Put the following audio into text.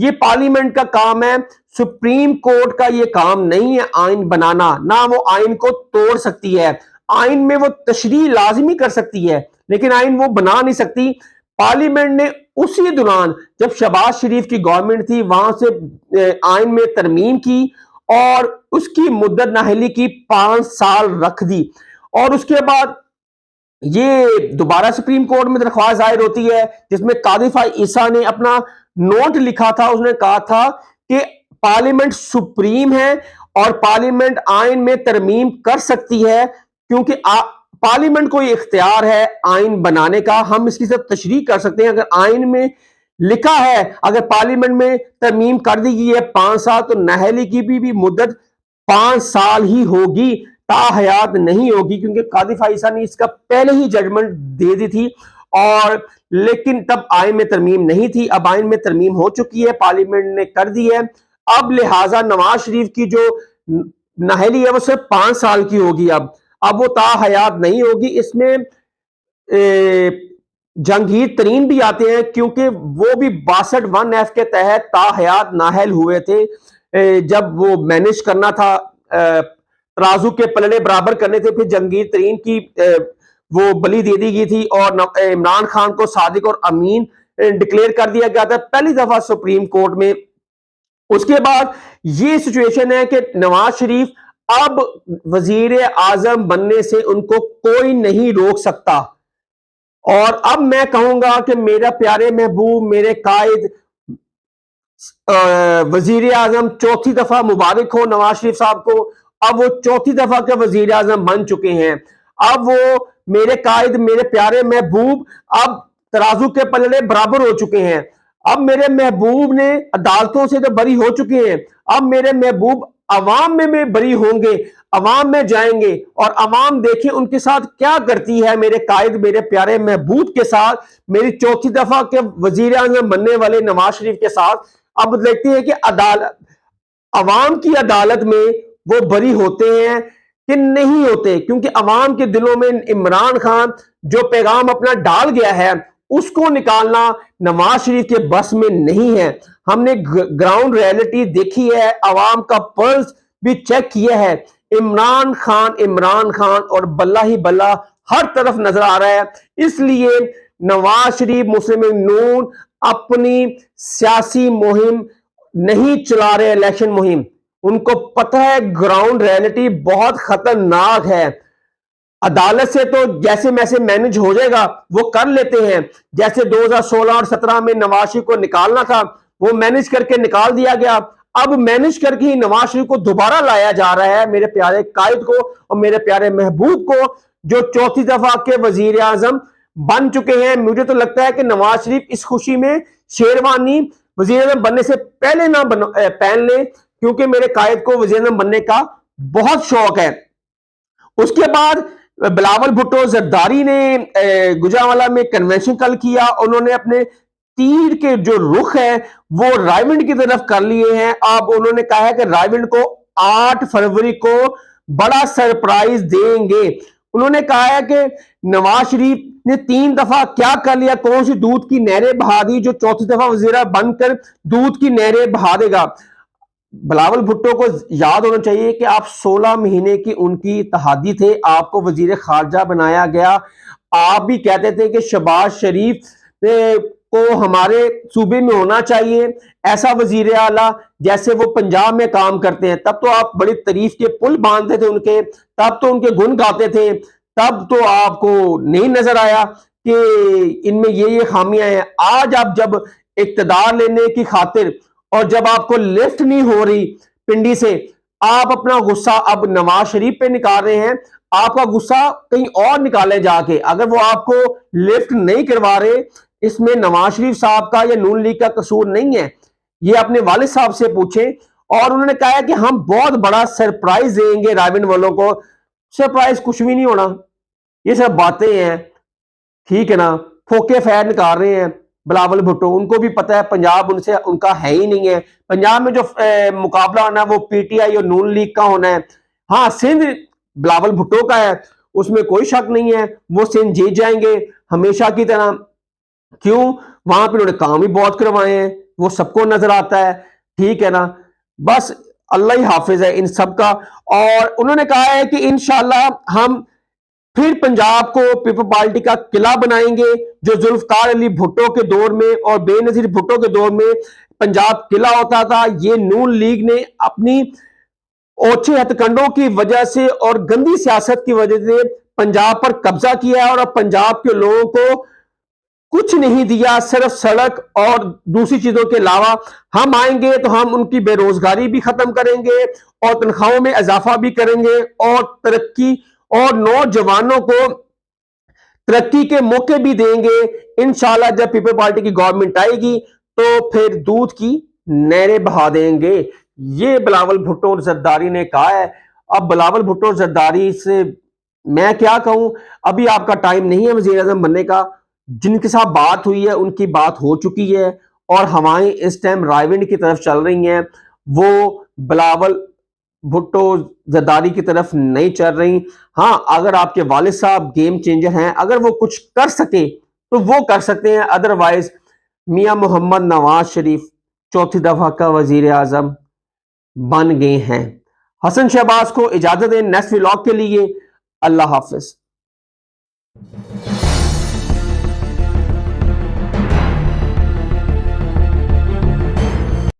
یہ پارلیمنٹ کا کام ہے، سپریم کورٹ کا یہ کام نہیں ہے آئین بنانا، نہ وہ آئین کو توڑ سکتی ہے، آئین میں وہ تشریح لازمی کر سکتی ہے لیکن آئین وہ بنا نہیں سکتی۔ پارلیمنٹ نے اسی دوران جب شہباز شریف کی گورنمنٹ تھی وہاں سے آئین میں ترمیم کی اور اس کی مدت نااہلی کی 5 سال رکھ دی، اور اس کے بعد یہ دوبارہ سپریم کورٹ میں درخواست ظاہر ہوتی ہے جس میں قاضی عیسیٰ نے اپنا نوٹ لکھا تھا، اس نے کہا تھا کہ پارلیمنٹ سپریم ہے اور پارلیمنٹ آئین میں ترمیم کر سکتی ہے کیونکہ پارلیمنٹ کو یہ اختیار ہے آئین بنانے کا، ہم اس کی صرف تشریح کر سکتے ہیں۔ اگر آئین میں لکھا ہے اگر پارلیمنٹ میں ترمیم کر دی گئی ہے 5 سال تو نااہلی کی بھی مدت 5 سال ہی ہوگی، تا حیات نہیں ہوگی، کیونکہ قاضی عیسیٰ نے اس کا پہلے ہی ججمنٹ دے دی تھی، اور لیکن تب آئین میں ترمیم نہیں تھی۔ اب آئین میں ترمیم ہو چکی ہے، پارلیمنٹ نے کر دی ہے، اب لہٰذا نواز شریف کی جو نااہلی ہے وہ صرف 5 سال کی ہوگی، اب وہ تا حیات نہیں ہوگی۔ اس میں جہانگیر ترین بھی آتے ہیں کیونکہ وہ بھی 62(1)(f) کے تحت تا حیات نااہل ہوئے تھے، جب وہ مینج کرنا تھا، ترازو کے پلڑے برابر کرنے تھے، پھر جہانگیر ترین کی وہ بلی دے دی گئی تھی اور عمران خان کو صادق اور امین ڈکلیئر کر دیا گیا تھا پہلی دفعہ سپریم کورٹ میں۔ اس کے بعد یہ سچویشن ہے کہ نواز شریف اب وزیر اعظم بننے سے ان کو کوئی نہیں روک سکتا، اور اب میں کہوں گا کہ میرا پیارے محبوب، میرے قائد وزیر اعظم چوتھی دفعہ مبارک ہو نواز شریف صاحب کو، اب وہ چوتھی دفعہ کے وزیر اعظم بن چکے ہیں، اب وہ میرے قائد، میرے پیارے محبوب اب ترازو کے پلڑے برابر ہو چکے ہیں، اب میرے محبوب نے عدالتوں سے تو بری ہو چکے ہیں، اب میرے محبوب عوام میں بری ہوں گے، عوام میں جائیں گے اور عوام دیکھیں ان کے ساتھ کیا کرتی ہے میرے قائد، میرے پیارے محبوب کے ساتھ، میری چوتھی دفعہ کے وزیر اعظم بننے والے نواز شریف کے ساتھ۔ اب دیکھتے ہیں کہ عوام کی عدالت میں وہ بری ہوتے ہیں کہ نہیں ہوتے، کیونکہ عوام کے دلوں میں عمران خان جو پیغام اپنا ڈال گیا ہے اس کو نکالنا نواز شریف کے بس میں نہیں ہے۔ ہم نے گراؤنڈ ریئلٹی دیکھی ہے، عوام کا پلس بھی چیک کیا ہے، عمران خان اور بلہ ہی بلہ ہر طرف نظر آ رہا ہے۔ اس لیے نواز شریف مسلم نون اپنی سیاسی مہم نہیں چلا رہے، الیکشن مہم، ان کو پتہ ہے گراؤنڈ ریئلٹی بہت خطرناک ہے۔ عدالت سے تو جیسے میسے مینج ہو جائے گا وہ کر لیتے ہیں، جیسے 2016 اور 17 میں نواز شریف کو نکالنا تھا وہ مینج کر کے نکال دیا گیا، اب مینج کر کے ہی نواز شریف کو دوبارہ لایا جا رہا ہے، میرے پیارے قائد کو اور میرے پیارے محبوب کو جو چوتھی دفعہ کے وزیر اعظم بن چکے ہیں۔ مجھے تو لگتا ہے کہ نواز شریف اس خوشی میں شیروانی وزیر اعظم بننے سے پہلے نہ پہن لیں، کیونکہ میرے قائد کو وزیر اعظم بننے کا بہت شوق ہے۔ اس کے بعد بلاول بھٹو زرداری نے گجرانوالہ میں کنونشن کل کیا، انہوں نے اپنے تیر کے جو رخ ہے وہ رائیونڈ کی طرف کر لیے ہیں۔ اب انہوں نے کہا ہے کہ رائیونڈ کو 8 فروری کو بڑا سرپرائز دیں گے۔ انہوں نے کہا ہے کہ نواز شریف نے 3 دفعہ کیا کر لیا، کون سی دودھ کی نہریں بہا دی جو چوتھی دفعہ وزیر بن کر دودھ کی نہریں بہا دے گا۔ بلاول بھٹو کو یاد ہونا چاہیے کہ آپ 16 مہینے کی ان کی اتحادی تھے، آپ کو وزیر خارجہ بنایا گیا، آپ بھی کہتے تھے کہ شہباز شریف کو ہمارے صوبے میں ہونا چاہیے ایسا وزیر اعلیٰ جیسے وہ پنجاب میں کام کرتے ہیں، تب تو آپ بڑی تعریف کے پل باندھتے تھے ان کے، تب تو ان کے گن گاتے تھے، تب تو آپ کو نہیں نظر آیا کہ ان میں یہ خامیاں ہیں۔ آج آپ جب اقتدار لینے کی خاطر اور جب آپ کو لفٹ نہیں ہو رہی پنڈی سے، آپ اپنا غصہ اب نواز شریف پہ نکال رہے ہیں، آپ کا غصہ کہیں اور نکالے جا کے، اگر وہ آپ کو لفٹ نہیں کروا رہے، اس میں نواز شریف صاحب کا یا نون لیگ کا قصور نہیں ہے، یہ اپنے والد صاحب سے پوچھیں۔ اور انہوں نے کہا ہے کہ ہم بہت بڑا سرپرائز دیں گے رائیونڈ والوں کو۔ سرپرائز کچھ بھی نہیں ہونا، یہ سب باتیں ہیں، ٹھیک ہے نا، پھوکے فیر نکال رہے ہیں بلاول بھٹو، ان کو بھی پتہ ہے پنجاب ان سے ان کا ہے ہی نہیں ہے، پنجاب میں جو مقابلہ ہونا ہے وہ پی ٹی آئی اور نون لیگ کا ہونا ہے۔ ہاں سندھ بلاول بھٹو کا ہے، اس میں کوئی شک نہیں ہے، وہ سندھ جیت جائیں گے ہمیشہ کی طرح۔ کیوں؟ وہاں پہ انہوں نے کام بھی بہت کروائے ہیں، وہ سب کو نظر آتا ہے، ٹھیک ہے نا، بس اللہ ہی حافظ ہے ان سب کا۔ اور انہوں نے کہا ہے کہ انشاءاللہ ہم پھر پنجاب کو پیپل پارٹی کا قلعہ بنائیں گے، جو ذوالفقار علی بھٹو کے دور میں اور بے نظیر بھٹو کے دور میں پنجاب قلعہ ہوتا تھا، یہ نون لیگ نے اپنی اوچھے ہتھ کنڈوں کی وجہ سے اور گندی سیاست کی وجہ سے پنجاب پر قبضہ کیا ہے، اور اب پنجاب کے لوگوں کو کچھ نہیں دیا، صرف سڑک اور دوسری چیزوں کے علاوہ۔ ہم آئیں گے تو ہم ان کی بے روزگاری بھی ختم کریں گے اور تنخواہوں میں اضافہ بھی کریں گے اور ترقی اور نوجوانوں کو ترقی کے موقع بھی دیں گے انشاءاللہ۔ جب پیپل پارٹی کی گورنمنٹ آئے گی تو پھر دودھ کی نہریں بہا دیں گے، یہ بلاول بھٹو اور زرداری نے کہا ہے۔ اب بلاول بھٹو اور زرداری سے میں کیا کہوں، ابھی آپ کا ٹائم نہیں ہے وزیر اعظم بننے کا، جن کے ساتھ بات ہوئی ہے ان کی بات ہو چکی ہے اور ہوائیں اس ٹائم رائے ونڈ کی طرف چل رہی ہیں، وہ بلاول بھٹو زرداری کی طرف نہیں چل رہی۔ ہاں اگر آپ کے والد صاحب گیم چینجر ہیں، اگر وہ کچھ کر سکے تو وہ کر سکتے ہیں، ادروائز میاں محمد نواز شریف چوتھی دفعہ کا وزیر اعظم بن گئے ہیں۔ حسن شہباز کو اجازت دیں نیکسٹ ولاگ کے لیے، اللہ حافظ۔